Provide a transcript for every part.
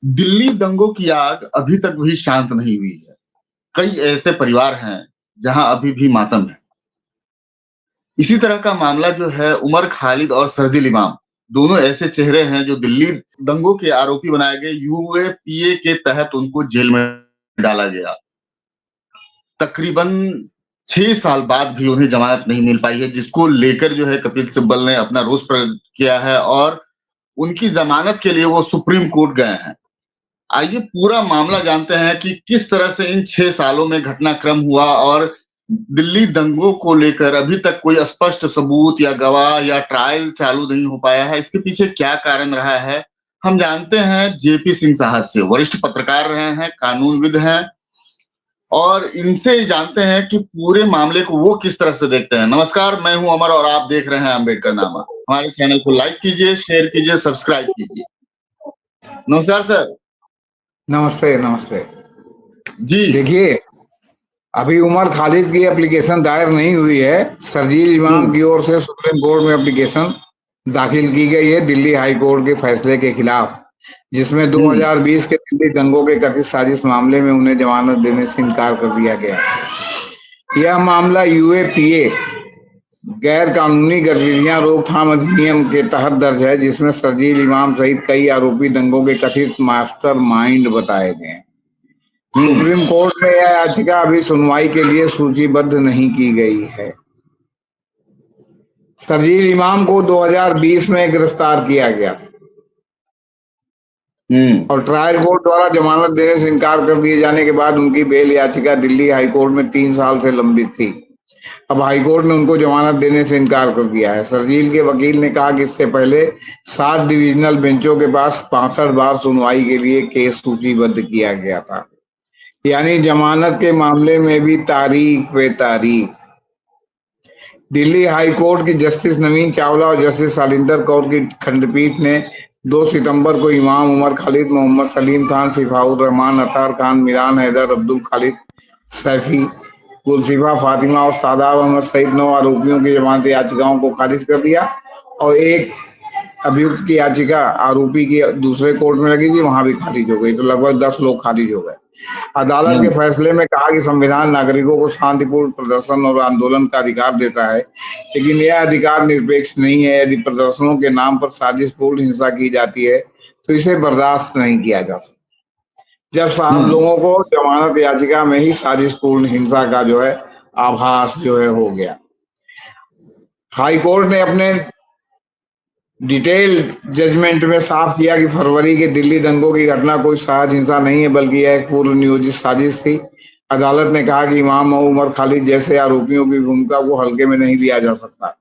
दिल्ली दंगों की आग अभी तक भी शांत नहीं हुई है। कई ऐसे परिवार हैं, जहां अभी भी मातम है। इसी तरह का मामला जो है उमर खालिद और शर्जील इमाम, दोनों ऐसे चेहरे हैं जो दिल्ली दंगों के आरोपी बनाए गए यूएपीए के तहत उनको जेल में डाला गया। तकरीबन 6 साल बाद भी उन्हें जमानत नहीं मिल पाई है, जिसको लेकर जो है कपिल सिब्बल ने अपना रोष प्रकट किया है और उनकी जमानत के लिए वो सुप्रीम कोर्ट गए हैं। आइए पूरा मामला जानते हैं कि किस तरह से इन 6 सालों में घटनाक्रम हुआ और दिल्ली दंगों को लेकर अभी तक कोई स्पष्ट सबूत या गवाह या ट्रायल चालू नहीं हो पाया है। इसके पीछे क्या कारण रहा है? हम जानते हैं जेपी सिंह साहब से, वरिष्ठ पत्रकार रहे हैं, कानूनविद हैं और इनसे जानते हैं कि पूरे मामले को वो किस तरह से देखते हैं। नमस्कार, मैं हूं अमर और आप देख रहे हैं अम्बेडकरनामा। हमारे चैनल को लाइक कीजिए, शेयर कीजिए, सब्सक्राइब कीजिए। नमस्कार सर। नमस्ते नमस्ते। जी। देखिए, अभी उमर खालिद की एप्लीकेशन दायर नहीं हुई है। शर्जील इमाम हुँ, की ओर से सुप्रीम कोर्ट में एप्लीकेशन दाखिल की गई है दिल्ली हाई कोर्ट के फैसले के खिलाफ, जिसमें हुँ, 2020 के दिल्ली दंगों के कथित साजिश मामले में उन्हें जमानत देने से इनकार कर दिया गया है। यह मामला यूएपीए गैर कानूनी गतिविधियां रोकथाम अधिनियम के तहत दर्ज है, जिसमें शर्जील इमाम सहित कई आरोपी दंगों के कथित मास्टरमाइंड बताए गए हैं। हुँ, सुप्रीम कोर्ट में यह याचिका अभी सुनवाई के लिए सूचीबद्ध नहीं की गई है। शर्जील इमाम को 2020 में गिरफ्तार किया गया हुँ, और ट्रायल कोर्ट द्वारा जमानत देने से इनकार कर दिए जाने के बाद उनकी बेल याचिका दिल्ली हाई कोर्ट में 3 साल से लंबित थी। अब हाई कोर्ट ने उनको जमानत देने से इनकार कर दिया है। शर्जील के वकील ने कहा कि इससे पहले 7 डिविजनल बेंचों के पास 65 बार सुनवाई के लिए केस सूचीबद्ध किया गया था, यानी जमानत के मामले में भी तारीख पे तारीख। दिल्ली हाई कोर्ट की जस्टिस नवीन चावला और जस्टिस शालिंदर कौर की खंडपीठ ने 2 सितंबर को इमाम उमर खालिद, मोहम्मद सलीम खान, सिफाउर रहमान, अतार खान, मिरान हैदर, अब्दुल खालिद, सैफी, गुलसिफा फातिमा और सादाब अहमद सहित 9 आरोपियों की जमानत याचिकाओं को खारिज कर दिया और एक अभियुक्त की याचिका आरोपी की दूसरे कोर्ट में लगी थी, वहां भी खारिज हो गई। तो लगभग 10 लोग खारिज हो गए। अदालत के हुँ, फैसले में कहा कि संविधान नागरिकों को शांतिपूर्ण प्रदर्शन और आंदोलन का अधिकार देता है, लेकिन यह अधिकार निरपेक्ष नहीं है। यदि प्रदर्शनों के नाम पर साजिशपूर्ण हिंसा की जाती है तो इसे बर्दाश्त नहीं किया जा सकता। जज साहब हुँ, लोगों को जमानत याचिका में ही साजिशपूर्ण हिंसा का जो है आभास जो है हो गया। हाई कोर्ट ने अपने डिटेल जजमेंट में साफ किया कि फरवरी के दिल्ली दंगों की घटना कोई सहज हिंसा नहीं है, बल्कि यह एक पूर्व नियोजित साजिश थी। अदालत ने कहा कि इमाम और उमर खालिद जैसे आरोपियों की भूमिका को हल्के में नहीं लिया जा सकता।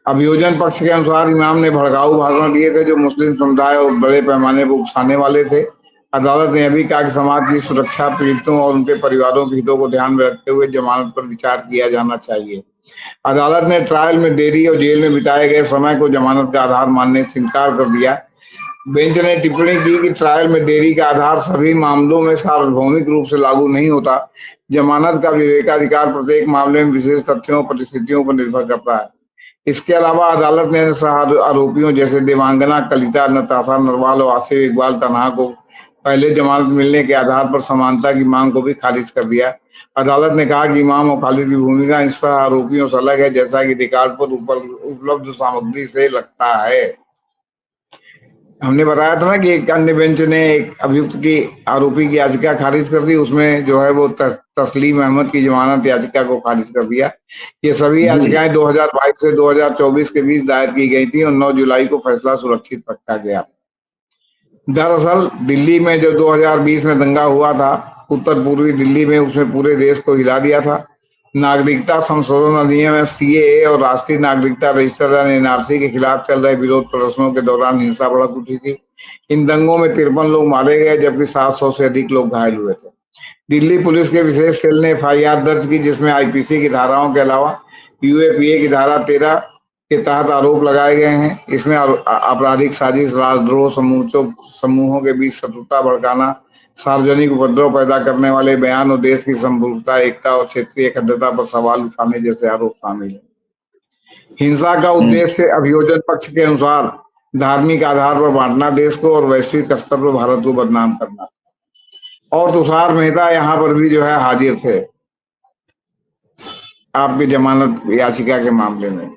अभियोजन पक्ष के अनुसार इमाम ने भड़काऊ भाषण दिए थे जो मुस्लिम समुदाय और बड़े पैमाने पर उकसाने वाले थे। अदालत ने अभी कहा कि समाज की सुरक्षा, पीड़ितों और उनके परिवारों के हितों को ध्यान में रखते हुए जमानत पर विचार किया जाना चाहिए। अदालत ने ट्रायल में देरी और जेल में बिताए गए समय को जमानत का आधार मानने से इनकार कर दिया। बेंच ने टिप्पणी की कि ट्रायल में देरी का आधार सभी मामलों में सार्वभौमिक रूप से लागू नहीं होता। जमानत का विवेकाधिकार प्रत्येक मामले में विशेष तथ्यों और परिस्थितियों पर निर्भर करता है। इसके अलावा अदालत ने आरोपियों जैसे देवांगना, कलिता, नताशा नरवाल और आसिफ इकबाल तनहा को पहले जमानत मिलने के आधार पर समानता की मांग को भी खारिज कर दिया। अदालत ने कहा कि इमाम और खालिद की भूमिका इन सह आरोपियों से अलग है, जैसा कि रिकॉर्ड पर ऊपर उपलब्ध सामग्री से लगता है। हमने बताया था ना कि एक अन्य बेंच ने एक अभियुक्त की आरोपी की याचिका खारिज कर दी, उसमें जो है वो तस्लीम अहमद की जमानत याचिका को खारिज कर दिया। ये सभी जी, याचिकाएं 2022 से 2024 के बीच दायर की गई थी और 9 जुलाई को फैसला सुरक्षित रखा गया था। दरअसल दिल्ली में जो 2020 में दंगा हुआ था, उत्तर पूर्वी दिल्ली में, उसने पूरे देश को हिला दिया था। नागरिकता संशोधन अधिनियम सीएए और राष्ट्रीय नागरिकता रजिस्टर एनआरसी के खिलाफ चल रहे विरोध प्रदर्शनों के दौरान हिंसा भड़क उठी थी। इन दंगों में 53 लोग मारे गए जबकि 700 से अधिक लोग घायल हुए थे। दिल्ली पुलिस के विशेष सेल ने एफआईआर दर्ज की, जिसमें आईपीसी की धाराओं के अलावा यूएपीए की धारा 13 के तहत आरोप लगाए गए हैं। इसमें आपराधिक साजिश, राजद्रोह, समूहों के बीच शत्रुता भड़काना, सार्वजनिक उपद्रव पैदा करने वाले बयान और देश की संप्रभुता, एकता और क्षेत्रीय अखंडता पर सवाल उठाने जैसे आरोप शामिल हैं। हिंसा का हुँ, उद्देश्य अभियोजन पक्ष के अनुसार धार्मिक आधार पर बांटना देश को और वैश्विक स्तर पर भारत को बदनाम करना। और तुषार मेहता यहाँ पर भी जो है हाजिर थे आपकी जमानत याचिका के मामले में।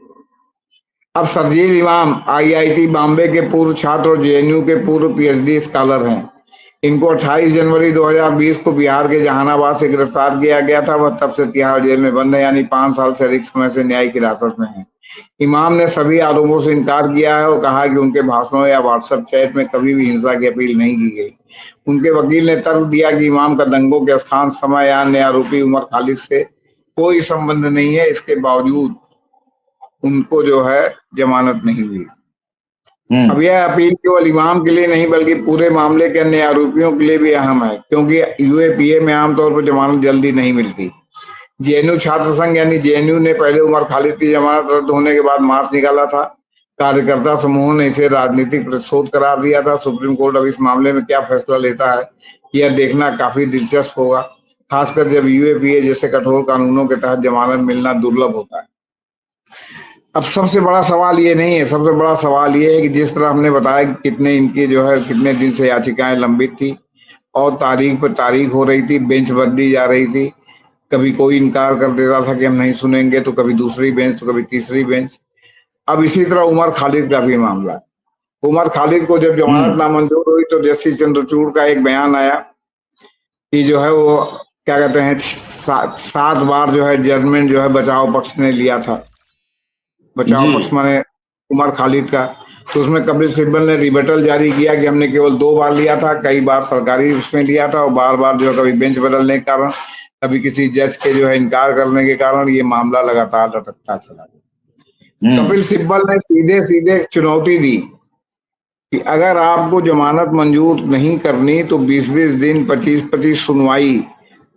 अब शरजील इमाम आईआईटी बॉम्बे के पूर्व छात्र और जेएनयू के पूर्व पीएचडी स्कॉलर हैं। इनको 28 जनवरी 2020 को बिहार के जहानाबाद से गिरफ्तार किया गया था। वह तब से तिहाड़ जेल में बंद है, यानी 5 साल से अधिक समय से न्यायिक हिरासत में है। इमाम ने सभी आरोपों से इनकार किया है और कहा कि उनके भाषणों या व्हाट्सएप चैट में कभी भी हिंसा की अपील नहीं की गई। उनके वकील ने तर्क दिया कि इमाम का दंगों के स्थान, समय या अन्य आरोपी उमर खालिद से कोई संबंध नहीं है। इसके बावजूद उनको जो है जमानत नहीं हुई। अब यह अपील केवल इमाम के लिए नहीं बल्कि पूरे मामले के अन्य आरोपियों के लिए भी अहम है, क्योंकि यूएपीए में आमतौर पर जमानत जल्दी नहीं मिलती। जेएनयू छात्र संघ यानी जेएनयू ने पहले उमर खालिद की जमानत रद्द होने के बाद मार्च निकाला था। कार्यकर्ता समूहों ने इसे राजनीतिक प्रतिशोध करार दिया था। सुप्रीम कोर्ट अब इस मामले में क्या फैसला लेता है, यह देखना काफी दिलचस्प होगा, खासकर जब यूएपीए जैसे कठोर कानूनों के तहत जमानत मिलना दुर्लभ होता है। अब सबसे बड़ा सवाल ये नहीं है, सबसे बड़ा सवाल ये है कि जिस तरह हमने बताया कि कितने इनकी जो है कितने दिन से याचिकाएं लंबित थी और तारीख पर तारीख हो रही थी, बेंच बदली जा रही थी। कभी कोई इनकार कर देता था कि हम नहीं सुनेंगे, तो कभी दूसरी बेंच, तो कभी तीसरी बेंच। अब इसी तरह उमर खालिद का भी मामला है। उमर खालिद को जब जमानत नामंजूर हुई तो जस्टिस चंद्रचूड़ का एक बयान आया कि जो है वो क्या कहते हैं 7 बार जो है जजमेंट जो है बचाव पक्ष ने लिया था। बचाव जी। पक्ष माने उमर खालिद का। तो उसमें कपिल सिब्बल ने रिबेटल जारी किया कि हमने केवल 2 बार लिया था, कई बार सरकारी उसमें लिया था और बार बार जो है कभी बेंच बदलने के कारण, कभी किसी जज के जो है इनकार करने के कारण ये मामला लगातार लटकता चला गया। कपिल सिब्बल ने सीधे सीधे चुनौती दी कि अगर आपको जमानत मंजूर नहीं करनी तो 20-20 दिन, 25-25 सुनवाई,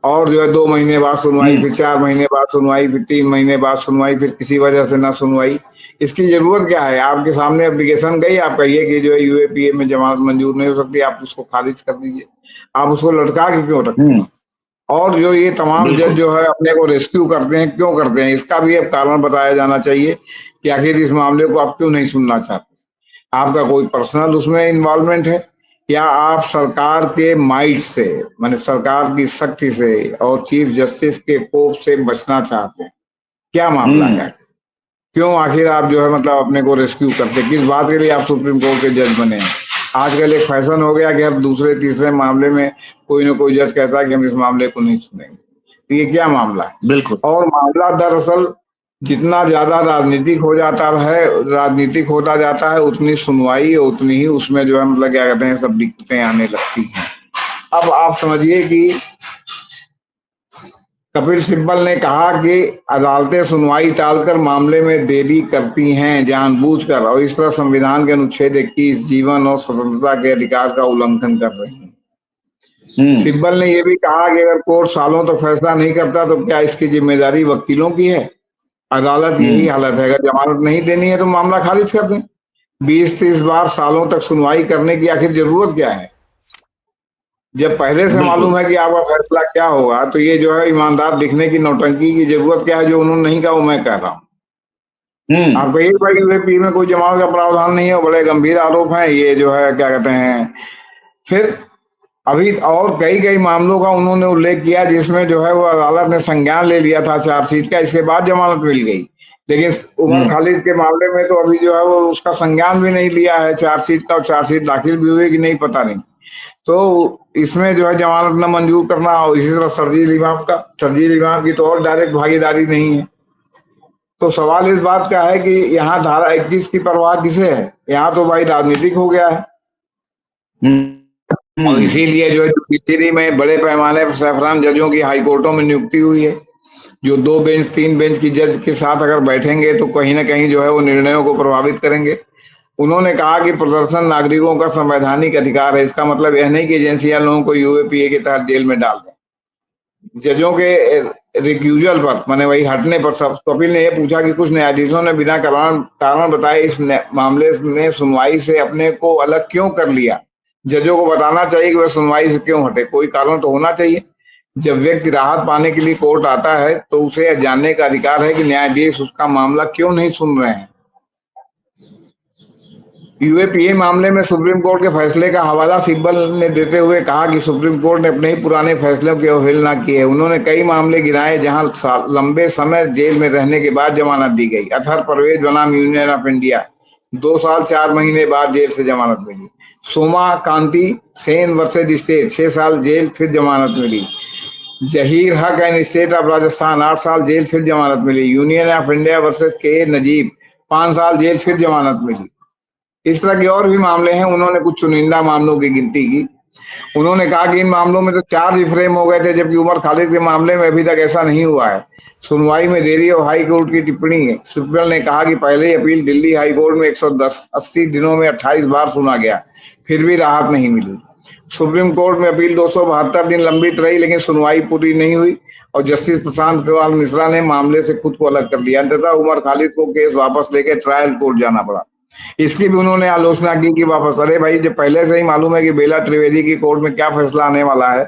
और जो है 2 महीने बाद सुनवाई, फिर 4 महीने बाद सुनवाई, फिर 3 महीने बाद सुनवाई, फिर किसी वजह से ना सुनवाई। इसकी जरूरत क्या है? आपके सामने एप्लीकेशन गई, आप कहिए कि जो है यूएपीए में जमानत मंजूर नहीं हो सकती, आप उसको खारिज कर दीजिए। आप उसको लटका के क्यों रखते हैं? और जो ये तमाम जज बिल्कुल। जो है अपने को रेस्क्यू करते हैं, क्यों करते हैं? इसका भी एक कारण बताया जाना चाहिए कि आखिर इस मामले को आप क्यों नहीं सुनना चाहते। आपका कोई पर्सनल उसमें इन्वॉल्वमेंट है, या आप सरकार के माइट से, माने सरकार की सख्ती से और चीफ जस्टिस के कोप से बचना चाहते हैं? क्या मामला है? क्यों आखिर आप जो है मतलब अपने को रेस्क्यू करते, किस बात के लिए आप सुप्रीम कोर्ट के जज बने हैं? आजकल एक फैशन हो गया कि हर दूसरे तीसरे मामले में कोई ना कोई जज कहता है कि हम इस मामले को नहीं सुनेंगे। तो ये क्या मामला है? बिल्कुल। और मामला दरअसल जितना ज्यादा राजनीतिक होता जाता है, उतनी सुनवाई, उतनी ही उसमें जो है मतलब क्या कहते हैं सब दिक्कतें आने लगती हैं। अब आप समझिए कि कपिल सिब्बल ने कहा कि अदालतें सुनवाई टालकर मामले में देरी करती हैं जानबूझकर, और इस तरह संविधान के अनुच्छेद 21 जीवन और स्वतंत्रता के अधिकार का उल्लंघन कर रही हैं। सिब्बल ने यह भी कहा कि अगर कोर्ट सालों तक फैसला नहीं करता तो क्या इसकी जिम्मेदारी वकीलों की है? अदालत यही हालत है, अगर जमानत नहीं देनी है तो मामला खारिज कर दें। 20-30 बार सालों तक सुनवाई करने की आखिर जरूरत क्या है? जब पहले से बिल्कुल। मालूम है कि आपका फैसला क्या होगा, तो ये जो है ईमानदार दिखने की नौटंकी की जरूरत क्या है? जो उन्होंने नहीं कहा वो मैं कह रहा हूँ। आप कहिए भाई यूएपी में कोई जमानत का प्रावधान नहीं है, बड़े गंभीर आरोप है ये जो है क्या कहते हैं। फिर अभी और कई कई मामलों का उन्होंने उल्लेख किया जिसमें जो है वो अदालत ने संज्ञान ले लिया था चार्जशीट का, इसके बाद जमानत मिल गई। लेकिन उमर खालिद के मामले में तो अभी जो है वो उसका संज्ञान भी नहीं लिया है चार्जशीट का, और चार्जशीट दाखिल भी हुई कि नहीं पता नहीं। तो इसमें जो है जमानत न मंजूर करना, और इसी तरह सरजील इमाम की तो और डायरेक्ट भागीदारी नहीं है। तो सवाल इस बात का है कि यहाँ धारा 21 की परवाह किसे है? यहाँ तो भाई राजनीतिक हो गया है। और इसीलिए जो है जुडिशरी में बड़े पैमाने पर सैफरान जजों की हाईकोर्टों में नियुक्ति हुई है, जो 2 बेंच 3 बेंच की जज के साथ अगर बैठेंगे तो कहीं ना कहीं जो है वो निर्णयों को प्रभावित करेंगे। उन्होंने कहा कि प्रदर्शन नागरिकों का संवैधानिक अधिकार है। इसका मतलब यह नहीं कि एजेंसियां लोगों को यूएपीए के तहत जेल में डाल दें। जजों के रिक्यूजल पर, माने वही हटने पर, सब कपिल ने यह पूछा कि कुछ न्यायाधीशों ने बिना कारण बताए इस मामले में सुनवाई से अपने को अलग क्यों कर लिया। जजों को बताना चाहिए कि वह सुनवाई से क्यों हटे, कोई कारण तो होना चाहिए। जब व्यक्ति राहत पाने के लिए कोर्ट आता है तो उसे जानने का अधिकार है कि न्यायाधीश उसका मामला क्यों नहीं सुन रहे हैं। यूएपीए मामले में सुप्रीम कोर्ट के फैसले का हवाला सिब्बल ने देते हुए कहा कि सुप्रीम कोर्ट ने अपने ही पुराने फैसलों की अवहेलना की है। उन्होंने कई मामले गिनाए जहां लंबे समय जेल में रहने के बाद जमानत दी गई। अतहर परवेज बनाम यूनियन ऑफ इंडिया, 2 साल 4 महीने बाद जेल से जमानत मिली। सोमा कांति सेन वर्सेज स्टेट, 6 साल जेल फिर जमानत मिली। जहीर हक एंड स्टेट ऑफ राजस्थान, 8 साल जेल फिर जमानत मिली। यूनियन ऑफ इंडिया वर्सेज के नजीब, 5 साल जेल फिर जमानत मिली। इस तरह के और भी मामले हैं। उन्होंने कुछ चुनिंदा मामलों की गिनती की। उन्होंने कहा कि इन मामलों में तो चार्ज फ्रेम हो गए थे, जबकि उमर खालिद के मामले में अभी तक ऐसा नहीं हुआ है। सुनवाई में देरी और हाई कोर्ट की टिप्पणी है। सिब्बल ने कहा कि पहले अपील दिल्ली हाई कोर्ट में 180 दिनों में 28 बार सुना गया, फिर भी राहत नहीं मिली। सुप्रीम कोर्ट में अपील 272 दिन लंबित रही, लेकिन सुनवाई पूरी नहीं हुई और जस्टिस प्रशांत कुमार मिश्रा ने मामले से खुद को अलग कर दिया। अंततः उमर खालिद को केस वापस लेकर ट्रायल कोर्ट जाना पड़ा। इसकी भी उन्होंने आलोचना की कि वापस, अरे भाई, जब पहले से ही मालूम है कि बेला त्रिवेदी की कोर्ट में क्या फैसला आने वाला है,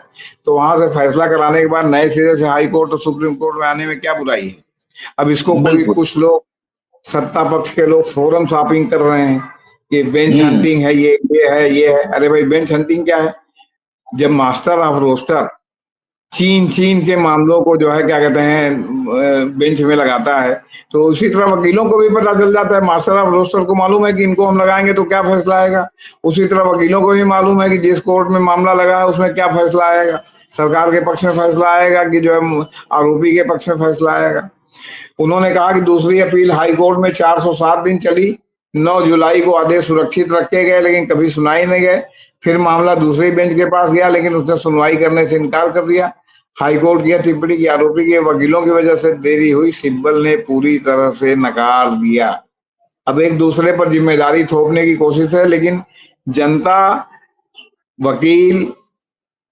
तो वहां से फैसला कराने के बाद नए सिरे से हाई कोर्ट और सुप्रीम कोर्ट में आने में क्या बुराई है। अब इसको कोई बिल्कुल। कुछ लोग, सत्ता पक्ष के लोग फोरम शॉपिंग कर रहे हैं कि बेंच हम्म। हंटिंग है, ये है, ये है। अरे भाई, बेंच हंटिंग क्या है? जब मास्टर ऑफ रोस्टर चीन चीन के मामलों को जो है क्या कहते हैं बेंच में लगाता है, तो उसी तरह वकीलों को भी पता चल जाता है। मास्टर ऑफ रोस्टर को मालूम है कि इनको हम लगाएंगे तो क्या फैसला आएगा। उसी तरह वकीलों को भी मालूम है कि जिस कोर्ट में मामला लगा है उसमें क्या फैसला आएगा। सरकार के पक्ष में फैसला आएगा कि जो है आरोपी के पक्ष में फैसला आएगा। उन्होंने कहा कि दूसरी अपील हाई कोर्ट में 407 दिन चली। 9 जुलाई को आदेश सुरक्षित रखे गए, लेकिन कभी सुनाई नहीं गए। फिर मामला दूसरे बेंच के पास गया, लेकिन उसने सुनवाई करने से इनकार कर दिया। हाईकोर्ट की टिप्पणी की आरोपी के वकीलों की वजह से देरी हुई, सिब्बल ने पूरी तरह से नकार दिया। अब एक दूसरे पर जिम्मेदारी थोपने की कोशिश है, लेकिन जनता, वकील,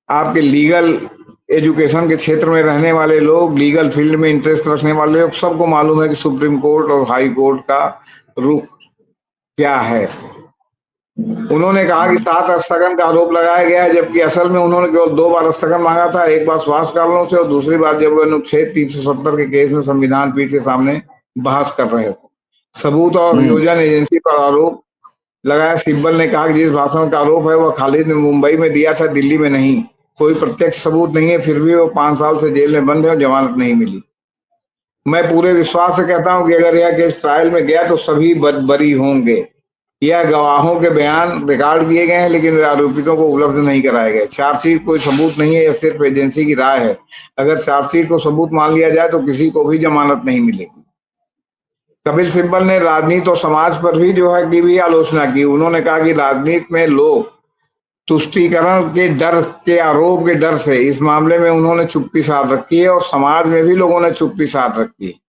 आपके लीगल एजुकेशन के क्षेत्र में रहने वाले लोग, लीगल फील्ड में इंटरेस्ट रखने वाले लोग, सबको मालूम है कि सुप्रीम कोर्ट और हाई कोर्ट का रुख क्या है। उन्होंने कहा कि 7 स्थगन का आरोप लगाया गया है, जबकि असल में उन्होंने केवल 2 बार स्थगन मांगा था। एक बार स्वास्थ्य कारणों से और दूसरी बार जब वो अनुच्छेद 370 के केस में संविधान पीठ के सामने बहस कर रहे थे। सबूत और हम्म। योजना एजेंसी पर आरोप लगाया। सिब्बल ने कहा कि जिस भाषण का आरोप है वह खालिद ने मुंबई में दिया था, दिल्ली में नहीं। कोई प्रत्यक्ष सबूत नहीं है, फिर भी वो 5 साल से जेल में बंद है और जमानत नहीं मिली। मैं पूरे विश्वास से कहता हूं कि अगर यह केस ट्रायल में गया तो सभी बरी होंगे। यह गवाहों के बयान रिकॉर्ड किए गए हैं, लेकिन आरोपितों को उपलब्ध नहीं कराए गए। चार्जशीट कोई सबूत नहीं है, यह सिर्फ एजेंसी की राय है। अगर चार्जशीट को सबूत मान लिया जाए तो किसी को भी जमानत नहीं मिलेगी। कपिल सिब्बल ने राजनीति और समाज पर भी जो है की भी आलोचना की। उन्होंने कहा कि राजनीति में लोग तुष्टीकरण के डर के आरोप के डर से इस मामले में उन्होंने चुप्पी साध रखी है, और समाज में भी लोगों ने चुप्पी साध रखी है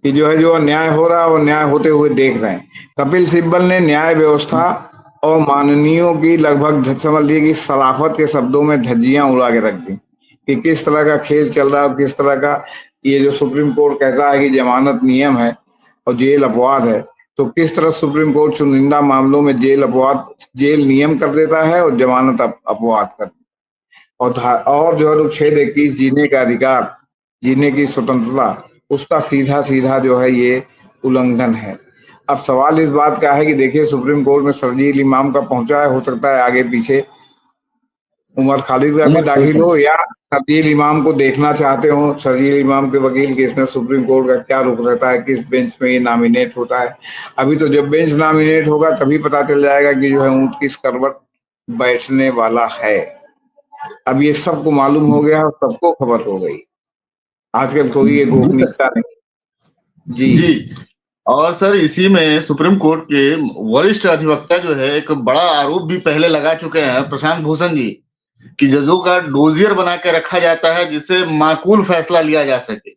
कि जो है जो अन्याय हो रहा है वो न्याय होते हुए देख रहे हैं। कपिल सिब्बल ने न्याय व्यवस्था और माननीयों की लगभग समझ लीजिए कि सलाफत के शब्दों में धज्जियां उड़ा के रख दी कि किस तरह का खेल चल रहा है, किस तरह का ये जो सुप्रीम कोर्ट कहता है कि जमानत नियम है और जेल अपवाद है, तो किस तरह सुप्रीम कोर्ट चुनिंदा मामलों में जेल नियम कर देता है और जमानत अपवाद कर। और जो है अनुच्छेद 21 जीने का अधिकार, जीने की स्वतंत्रता, उसका सीधा सीधा जो है ये उल्लंघन है। अब सवाल इस बात का है कि देखिए, सुप्रीम कोर्ट में शरजील इमाम का पहुंचा है, हो सकता है आगे पीछे उमर खालिद का भी उमर दाखिल खालिद। हो, या शरजील इमाम को देखना चाहते हो, शरजील इमाम के वकील के इसमें सुप्रीम कोर्ट का क्या रुख रहता है, किस बेंच में ये नॉमिनेट होता है। अभी तो जब बेंच नॉमिनेट होगा तभी पता चल जाएगा कि जो है ऊंट किस करवट बैठने वाला है। अब ये सबको मालूम हो गया और सबको खबर हो गई। आजकल कोई ये जी सर। गोपनीयता नहीं। जी। जी। और सर, इसी में सुप्रीम कोर्ट के वरिष्ठ अधिवक्ता जो है एक बड़ा आरोप भी पहले लगा चुके हैं, प्रशांत भूषण जी, कि जजों का डोजियर बना के रखा जाता है जिससे माकूल फैसला लिया जा सके।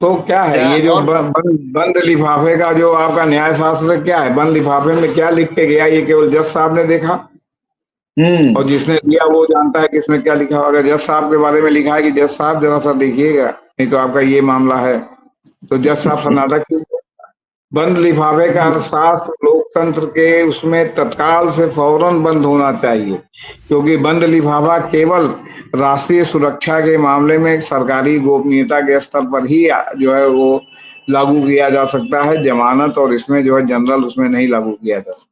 तो क्या है क्या ये जो और बंद लिफाफे का जो आपका न्याय शास्त्र क्या है? बंद लिफाफे में क्या लिख के गया, ये केवल जज साहब ने देखा, और हम्म। जिसने दिया वो जानता है कि इसमें क्या लिखा होगा। अगर जज साहब के बारे में लिखा है कि जज साहब जरा सा देखिएगा, नहीं तो आपका ये मामला है, तो जज साहब सन्नाटा क्यों? बंद लिफाफे का अर्थशास्त्र लोकतंत्र के उसमें तत्काल से फौरन बंद होना चाहिए, क्योंकि बंद लिफाफा केवल राष्ट्रीय सुरक्षा के मामले में सरकारी गोपनीयता के स्तर पर ही जो है वो लागू किया जा सकता है, जमानत और इसमें जो है जनरल उसमें नहीं लागू किया जा सकता।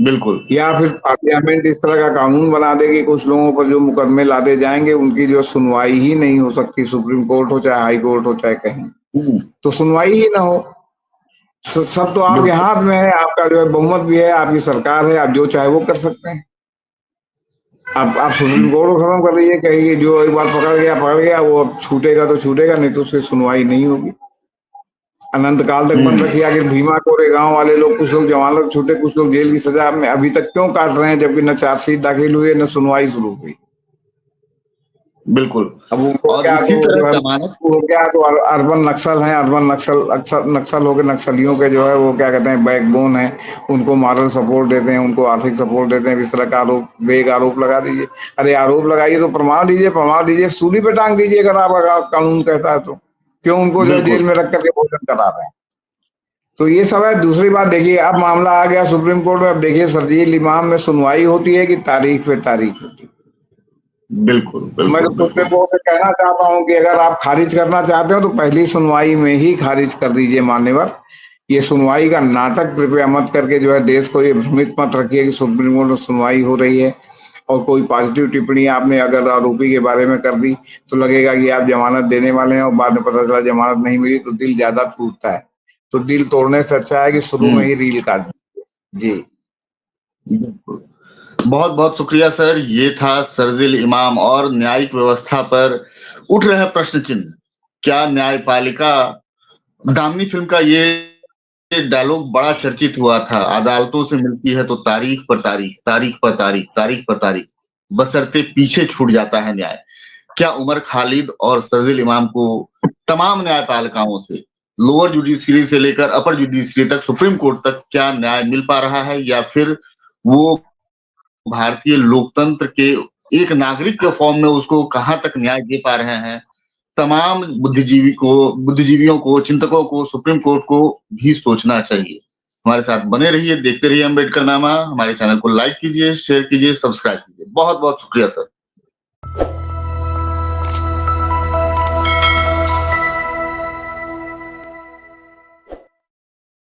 बिल्कुल। या फिर पार्लियामेंट इस तरह का कानून बना दे कि कुछ लोगों पर जो मुकदमे लादे जाएँगे, उनकी जो सुनवाई ही नहीं हो सकती, सुप्रीम कोर्ट हो, चाहे हाई कोर्ट हो, चाहे कहीं, हुँ, तो सुनवाई ही ना हो। सब तो आपके बिल्कुल। हाथ में है, आपका जो है बहुमत भी है, आपकी सरकार है, आप जो चाहे वो कर सकते हैं। आप सुप्रीम कोर्ट को खत्म कर दीजिए, कहिए जो एक बार पकड़ गया, वो अब छूटेगा तो छूटेगा, नहीं तो उसकी सुनवाई नहीं होगी। अनंत काल तक बंद हुँ, रखिए। आखिर भीमा कोरेगांव वाले लोग, कुछ लोग जमानत छूटे, कुछ लोग जेल की सजा में अभी तक क्यों काट रहे हैं, जबकि न चार्जशीट दाखिल हुई है, न सुनवाई शुरू हुई। बिल्कुल। अब उनको और क्या, तो इसी तरह जो है ज़मानत वो क्या, तो अर्बन नक्सल हैं, अर्बन नक्सल नक्सल हो के नक्सलियों के जो है वो क्या कहते हैं, बैकबोन है। उनको मॉरल सपोर्ट देते हैं, उनको आर्थिक सपोर्ट देते हैं। इस तरह का आरोप, वेग आरोप लगा दीजिए। अरे आरोप लगाइए तो प्रमाण दीजिए, सूली पे टांग दीजिए अगर आपका कानून कहता है तो। क्यों उनको जो है बिल्कुल, जेल में रख करके भोजन करा रहे हैं। तो ये सब है। दूसरी बात देखिए, अब मामला आ गया सुप्रीम कोर्ट में। अब देखिए शरजील इमाम में सुनवाई होती है कि तारीख पे तारीख होती है। बिल्कुल, मैं तो बिल्कुल, सुप्रीम बिल्कुल। कोर्ट से कहना चाहता हूं कि अगर आप खारिज करना चाहते हो तो पहली सुनवाई में ही खारिज कर दीजिए मान्यवर। ये सुनवाई का नाटक कृपया मत करके जो है देश को ये भ्रमित मत रखिए कि सुप्रीम कोर्ट में सुनवाई हो रही है और कोई पॉजिटिव टिप्पणी आपने अगर आरोपी के बारे में कर दी तो लगेगा कि आप जमानत देने वाले हैं और बाद में पता चला जमानत नहीं मिली, तो दिल ज्यादा टूटता है। तो दिल तोड़ने से अच्छा है कि शुरू में हुँ, ही रील काट दीजिए। जी। बिल्कुल। बहुत-बहुत शुक्रिया सर। ये था शर्जील इमाम और न्यायिक व्यवस्था पर उठ रहे प्रश्न चिन्ह। क्या न्यायपालिका दामिनी फ़िल्म का ये डायलॉग बड़ा चर्चित हुआ था, अदालतों से मिलती है तो तारीख पर तारीख, तारीख पर तारीख, तारीख पर तारीख, बशर्ते पीछे छूट जाता है न्याय। क्या उमर खालिद और शर्जील इमाम को तमाम न्यायपालिकाओं से, लोअर जुडिशरी से लेकर अपर जुडिशरी तक, सुप्रीम कोर्ट तक क्या न्याय मिल पा रहा है, या फिर वो भारतीय लोकतंत्र के एक नागरिक के फॉर्म में उसको कहाँ तक न्याय दे पा रहे हैं? तमाम बुद्धिजीवियों को, चिंतकों को, सुप्रीम कोर्ट को भी सोचना चाहिए। हमारे साथ बने रहिए, देखते रहिए अम्बेडकर नामा। हमारे चैनल को लाइक कीजिए, शेयर कीजिए, सब्सक्राइब कीजिए। बहुत-बहुत शुक्रिया सर।